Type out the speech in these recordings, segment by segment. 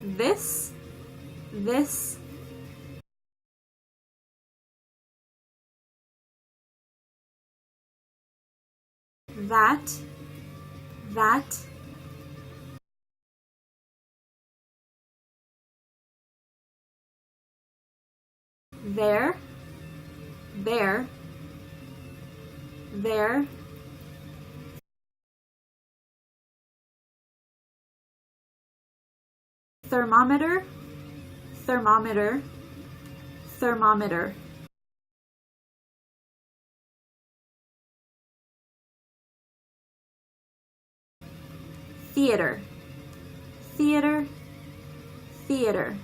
this, this, that, that, there, there, there, thermometer, thermometer, thermometer. Theater, theater, theater.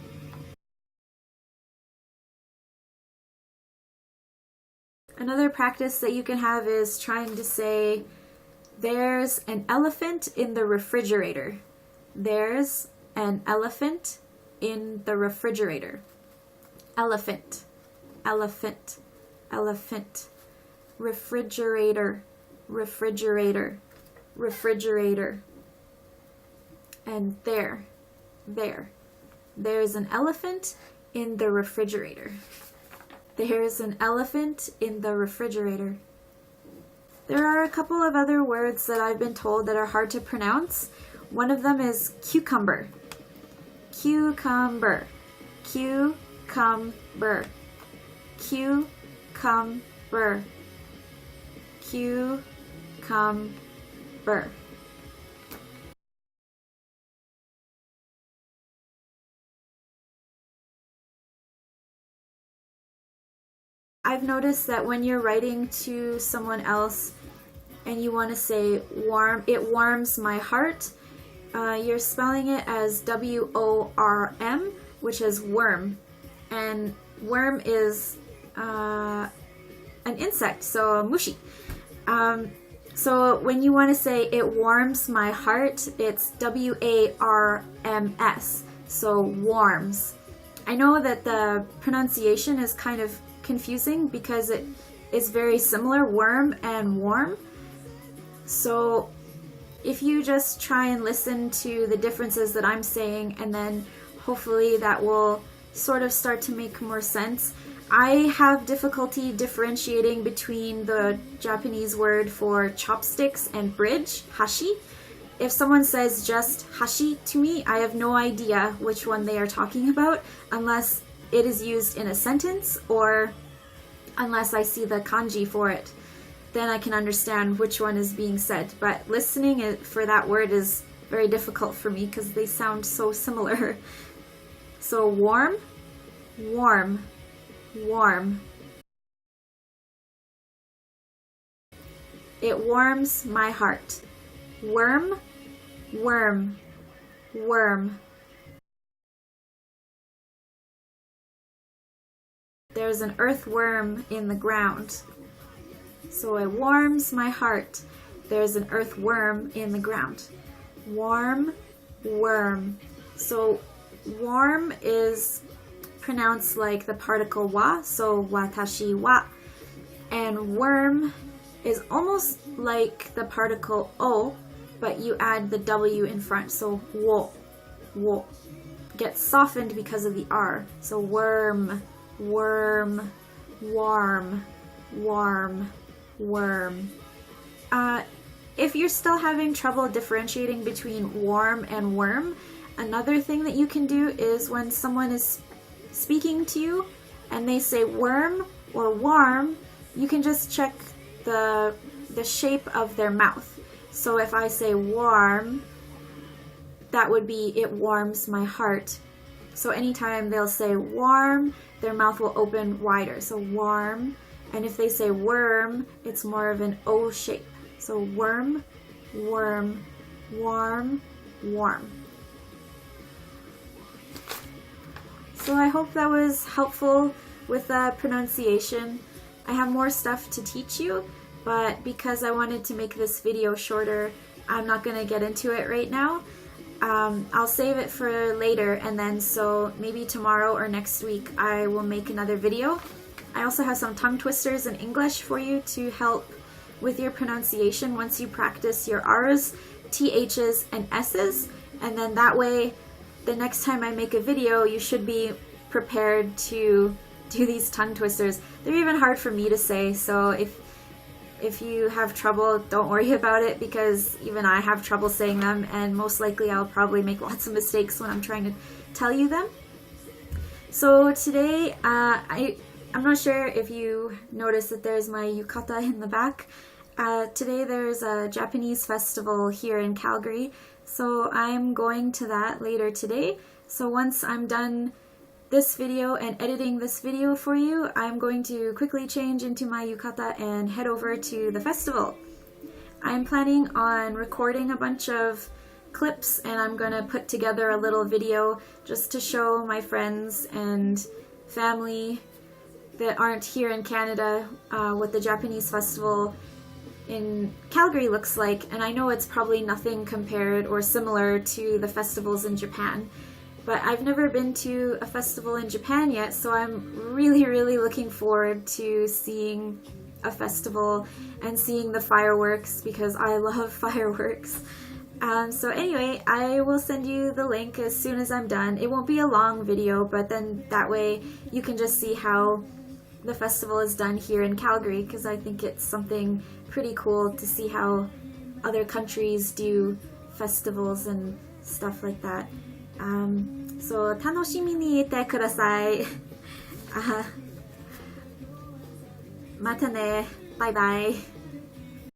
Another practice that you can have is trying to say, there's an elephant in the refrigerator. There's an elephant in the refrigerator. Elephant, elephant, elephant. Refrigerator, refrigerator, refrigerator. And there, there. There's an elephant in the refrigerator. There's an elephant in the refrigerator. There are a couple of other words that I've been told that are hard to pronounce. One of them is cucumber. Cucumber. Cucumber. Cucumber. Cucumber. I've noticed that when you're writing to someone else and you want to say warm, it warms my heart, you're spelling it as W-O-R-M, which is worm. And worm is an insect, so a mushi. So when you want to say it warms my heart, it's W-A-R-M-S, so warms. I know that the pronunciation is kind of confusing because it is very similar, worm and warm. So if you just try and listen to the differences that I'm saying, and then hopefully that will sort of start to make more sense. I have difficulty differentiating between the Japanese word for chopsticks and bridge, hashi. If someone says just hashi to me, I have no idea which one they are talking about unless it is used in a sentence or unless I see the kanji for it. Then I can understand which one is being said. But listening for that word is very difficult for me because they sound so similar. So warm, warm, warm. It warms my heart. Worm, worm, worm. There's an earthworm in the ground. So it warms my heart. There's an earthworm in the ground. Warm, worm. So warm is pronounced like the particle wa, so watashi wa. And worm is almost like the particle o, but you add the w in front, so wo, wo. Gets softened because of the r. So worm, worm, warm, warm, worm. If you're still having trouble differentiating between warm and worm, another thing that you can do is when someone is speaking to you and they say worm or warm, you can just check the shape of their mouth. So if I say warm, that would be it warms my heart. So anytime they'll say warm, their mouth will open wider. So warm. And if they say worm, it's more of an O shape. So worm, worm, warm, warm. So I hope that was helpful with the pronunciation. I have more stuff to teach you, but because I wanted to make this video shorter, I'm not going to get into it right now. I'll save it for later, and then so maybe tomorrow or next week I will make another video. I also have some tongue twisters in English for you to help with your pronunciation once you practice your R's, TH's, and S's, and then that way the next time I make a video, you should be prepared to do these tongue twisters. They're even hard for me to say, so if you have trouble, don't worry about it, because even I have trouble saying them, and most likely I'll probably make lots of mistakes when I'm trying to tell you them. So today, I'm not sure if you noticed that there's my yukata in the back. Today there's a Japanese festival here in Calgary, so I'm going to that later today. So once I'm done this video and editing this video for you, I'm going to quickly change into my yukata and head over to the festival. I'm planning on recording a bunch of clips, and I'm going to put together a little video just to show my friends and family that aren't here in Canada what the Japanese festival in Calgary looks like. And I know it's probably nothing compared or similar to the festivals in Japan, but I've never been to a festival in Japan yet, so I'm really looking forward to seeing a festival and seeing the fireworks, because I love fireworks. So anyway, I will send you the link as soon as I'm done. It won't be a long video, but then that way you can just see how the festival is done here in Calgary, because I think it's something pretty cool to see how other countries do festivals and stuff like that. So 楽しみにいてください。またね。バイバイ。